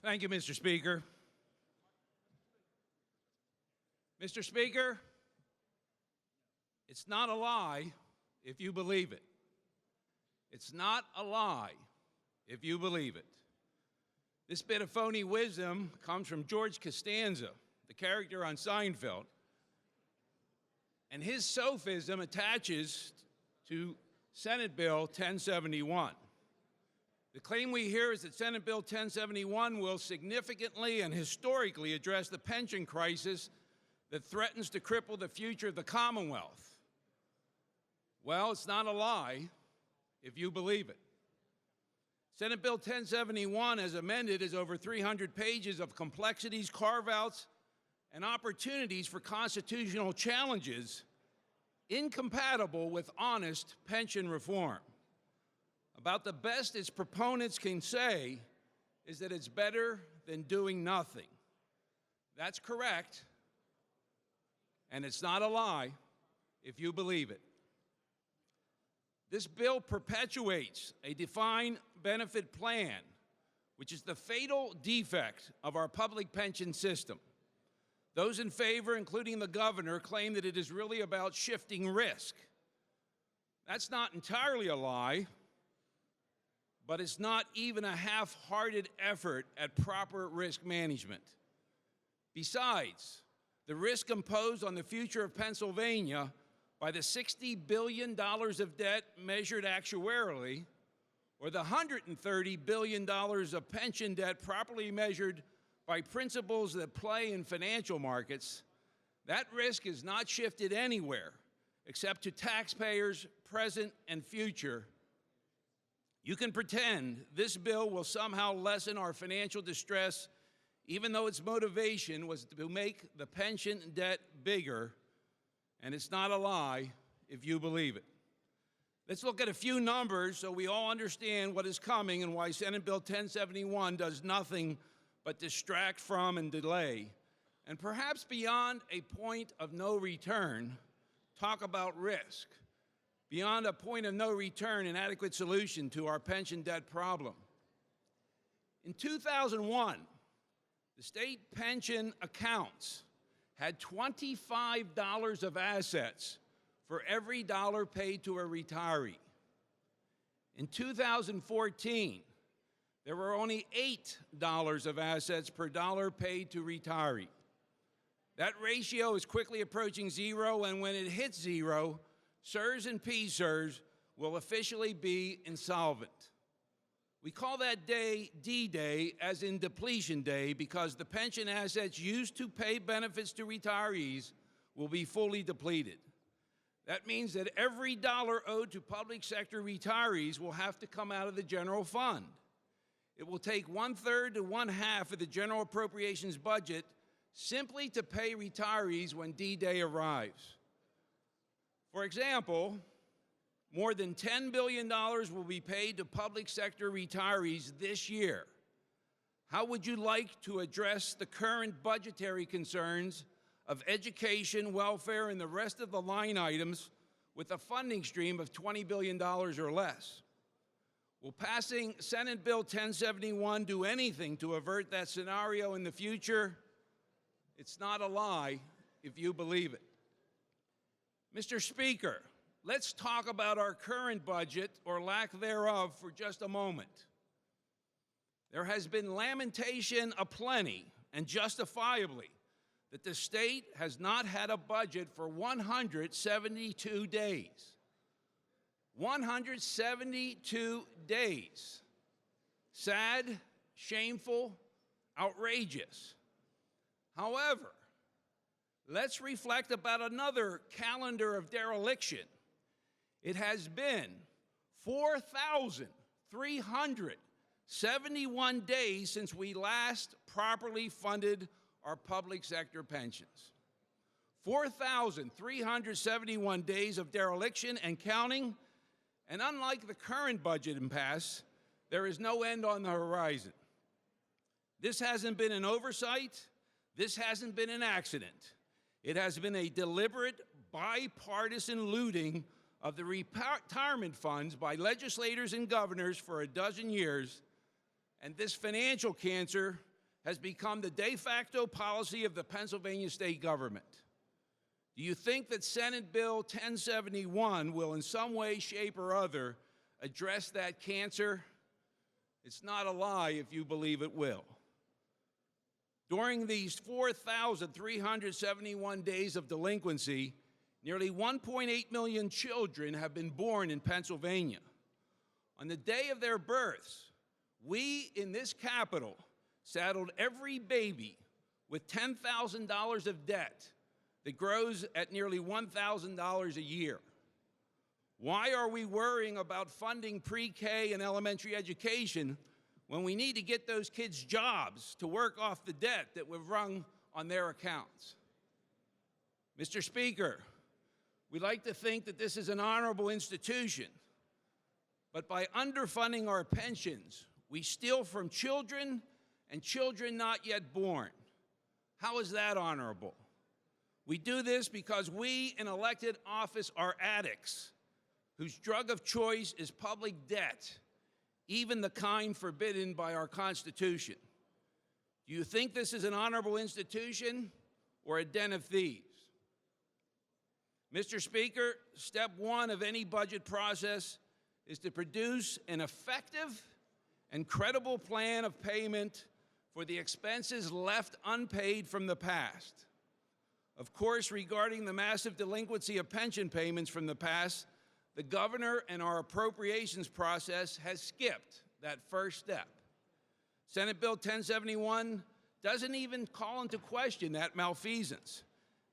Thank you, Mr. Speaker. Mr. Speaker, it's not a lie if you believe it. It's not a lie if you believe it. This bit of phony wisdom comes from George Costanza, the character on Seinfeld, and his sophism attaches to Senate Bill 1071. The claim we hear is that Senate Bill 1071 will significantly and historically address the pension crisis that threatens to cripple the future of the Commonwealth. Well, it's not a lie if you believe it. Senate Bill 1071, as amended, is over 300 pages of complexities, carve-outs, and opportunities for constitutional challenges incompatible with honest pension reform. About the best its proponents can say is that it's better than doing nothing. That's correct, and it's not a lie if you believe it. This bill perpetuates a defined benefit plan, which is the fatal defect of our public pension system. Those in favor, including the governor, claim that it is really about shifting risk. That's not entirely a lie, but it's not even a half-hearted effort at proper risk management. Besides, the risk imposed on the future of Pennsylvania by the $60 billion of debt measured actuarially, or the $130 billion of pension debt properly measured by principles that play in financial markets, that risk is not shifted anywhere except to taxpayers present and future. You can pretend this bill will somehow lessen our financial distress, even though its motivation was to make the pension debt bigger, and it's not a lie if you believe it. Let's look at a few numbers so we all understand what is coming and why Senate Bill 1071 does nothing but distract from and delay, and perhaps beyond a point of no return, talk about risk. Beyond a point of no return, an adequate solution to our pension debt problem. In 2001, the state pension accounts had $25 of assets for every dollar paid to a retiree. In 2014, there were only $8 of assets per dollar paid to retiree. That ratio is quickly approaching zero, and when it hits zero, CSRS and PSRS will officially be insolvent. We call that day D-Day, as in depletion day, because the pension assets used to pay benefits to retirees will be fully depleted. That means that every dollar owed to public sector retirees will have to come out of the general fund. It will take 1/3 to 1/2 of the general appropriations budget simply to pay retirees when D-Day arrives. For example, more than $10 billion will be paid to public sector retirees this year. How would you like to address the current budgetary concerns of education, welfare, and the rest of the line items with a funding stream of $20 billion or less? Will passing Senate Bill 1071 do anything to avert that scenario in the future? It's not a lie if you believe it. Mr. Speaker, let's talk about our current budget, or lack thereof, for just a moment. There has been lamentation aplenty, and justifiably, that the state has not had a budget for 172 days. 172 days. Sad, shameful, outrageous. However, let's reflect about another calendar of dereliction. It has been 4,371 days since we last properly funded our public sector pensions. 4,371 days of dereliction and counting, and unlike the current budget impasse, there is no end on the horizon. This hasn't been an oversight. This hasn't been an accident. It has been a deliberate, bipartisan looting of the retirement funds by legislators and governors for a dozen years, and this financial cancer has become the de facto policy of the Pennsylvania state government. Do you think that Senate Bill 1071 will in some way, shape, or other address that cancer? It's not a lie if you believe it will. During these 4,371 days of delinquency, nearly 1.8 million children have been born in Pennsylvania. On the day of their births, we in this Capitol saddled every baby with $10,000 of debt that grows at nearly $1,000 a year. Why are we worrying about funding pre-K and elementary education when we need to get those kids jobs to work off the debt that we've wrung on their accounts? Mr. Speaker, we like to think that this is an honorable institution, but by underfunding our pensions, we steal from children and children not yet born. How is that honorable? We do this because we in elected office are addicts whose drug of choice is public debt, even the kind forbidden by our Constitution. Do you think this is an honorable institution or a den of thieves? Mr. Speaker, step one of any budget process is to produce an effective and credible plan of payment for the expenses left unpaid from the past. Of course, regarding the massive delinquency of pension payments from the past, the governor and our appropriations process has skipped that first step. Senate Bill 1071 doesn't even call into question that malfeasance.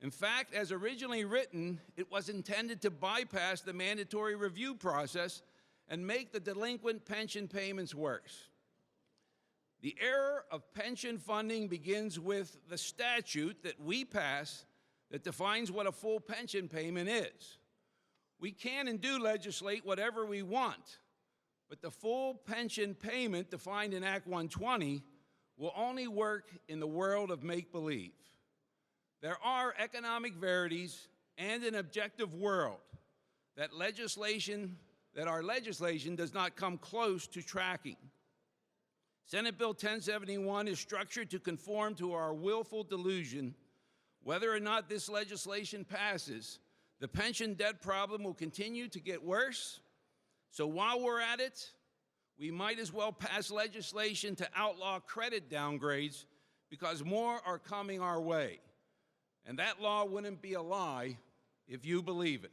In fact, as originally written, it was intended to bypass the mandatory review process and make the delinquent pension payments worse. The era of pension funding begins with the statute that we pass that defines what a full pension payment is. We can and do legislate whatever we want, but the full pension payment defined in Act 120 will only work in the world of make-believe. There are economic verities and an objective world that our legislation does not come close to tracking. Senate Bill 1071 is structured to conform to our willful delusion. Whether or not this legislation passes, the pension debt problem will continue to get worse. So while we're at it, we might as well pass legislation to outlaw credit downgrades because more are coming our way. And that law wouldn't be a lie if you believe it.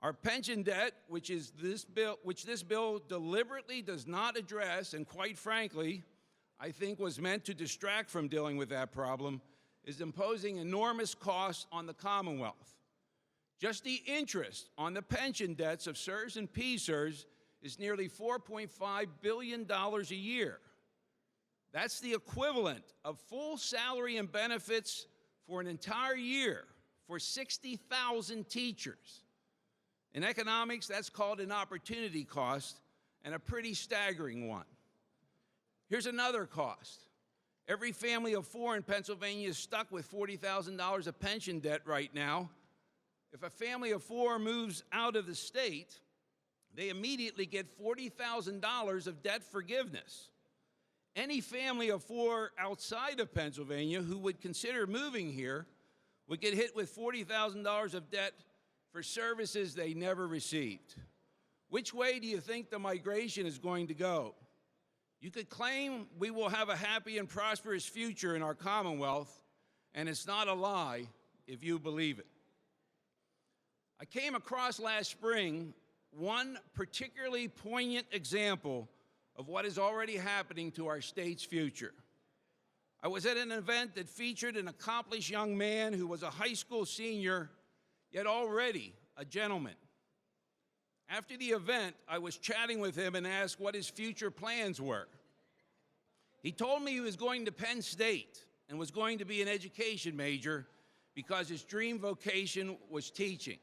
Our pension debt, which this bill deliberately does not address, and quite frankly, I think was meant to distract from dealing with that problem, is imposing enormous costs on the Commonwealth. Just the interest on the pension debts of CSRS and PSRS is nearly $4.5 billion a year. That's the equivalent of full salary and benefits for an entire year for 60,000 teachers. In economics, that's called an opportunity cost, and a pretty staggering one. Here's another cost. Every family of four in Pennsylvania is stuck with $40,000 of pension debt right now. If a family of four moves out of the state, they immediately get $40,000 of debt forgiveness. Any family of four outside of Pennsylvania who would consider moving here would get hit with $40,000 of debt for services they never received. Which way do you think the migration is going to go? You could claim we will have a happy and prosperous future in our Commonwealth, and it's not a lie if you believe it. I came across last spring one particularly poignant example of what is already happening to our state's future. I was at an event that featured an accomplished young man who was a high school senior, yet already a gentleman. After the event, I was chatting with him and asked what his future plans were. He told me he was going to Penn State and was going to be an education major because his dream vocation was teaching.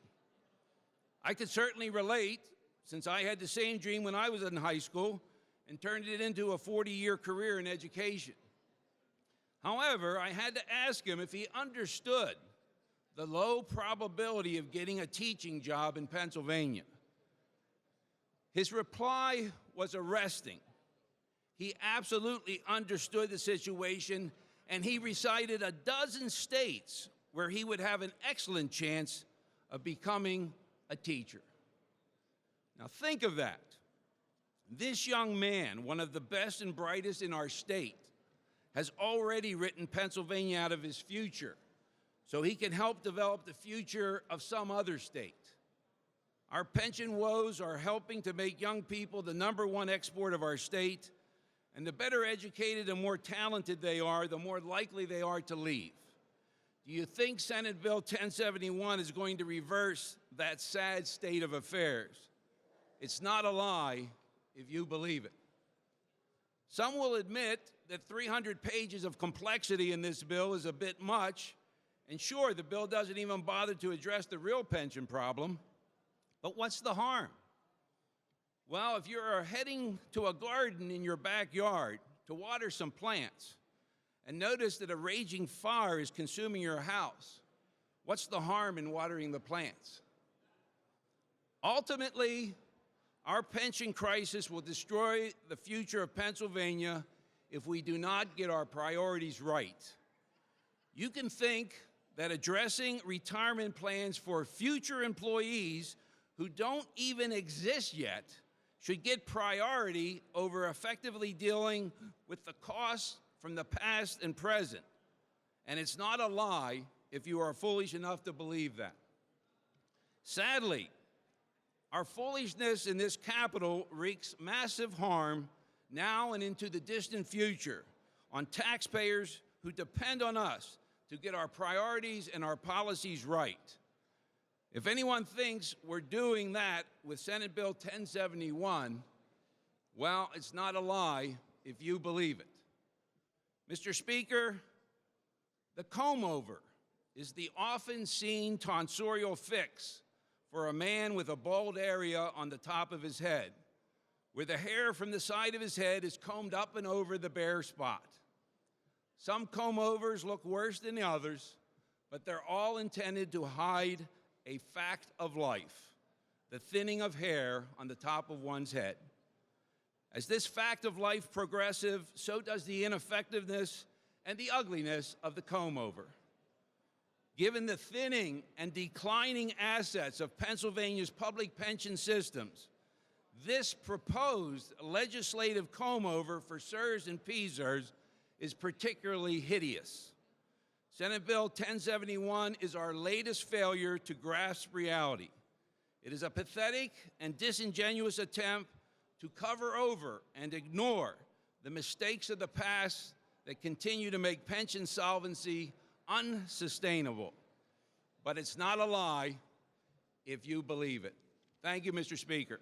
I could certainly relate, since I had the same dream when I was in high school and turned it into a 40-year career in education. However, I had to ask him if he understood the low probability of getting a teaching job in Pennsylvania. His reply was arresting. He absolutely understood the situation, and he recited a dozen states where he would have an excellent chance of becoming a teacher. Now think of that. This young man, one of the best and brightest in our state, has already written Pennsylvania out of his future so he can help develop the future of some other state. Our pension woes are helping to make young people the #1 export of our state, and the better educated and more talented they are, the more likely they are to leave. Do you think Senate Bill 1071 is going to reverse that sad state of affairs? It's not a lie if you believe it. Some will admit that 300 pages of complexity in this bill is a bit much, and sure, the bill doesn't even bother to address the real pension problem, but what's the harm? Well, if you're heading to a garden in your backyard to water some plants and notice that a raging fire is consuming your house, what's the harm in watering the plants? Ultimately, our pension crisis will destroy the future of Pennsylvania if we do not get our priorities right. You can think that addressing retirement plans for future employees who don't even exist yet should get priority over effectively dealing with the costs from the past and present. And it's not a lie if you are foolish enough to believe that. Sadly, our foolishness in this Capitol wreaks massive harm now and into the distant future on taxpayers who depend on us to get our priorities and our policies right. If anyone thinks we're doing that with Senate Bill 1071, well, it's not a lie if you believe it. Mr. Speaker, the comb-over is the often seen tonsorial fix for a man with a bald area on the top of his head, where the hair from the side of his head is combed up and over the bare spot. Some comb-overs look worse than the others, but they're all intended to hide a fact of life, the thinning of hair on the top of one's head. As this fact of life progresses, so does the ineffectiveness and the ugliness of the comb-over. Given the thinning and declining assets of Pennsylvania's public pension systems, this proposed legislative comb-over for CSRS and PSRS is particularly hideous. Senate Bill 1071 is our latest failure to grasp reality. It is a pathetic and disingenuous attempt to cover over and ignore the mistakes of the past that continue to make pension solvency unsustainable. But it's not a lie if you believe it. Thank you, Mr. Speaker.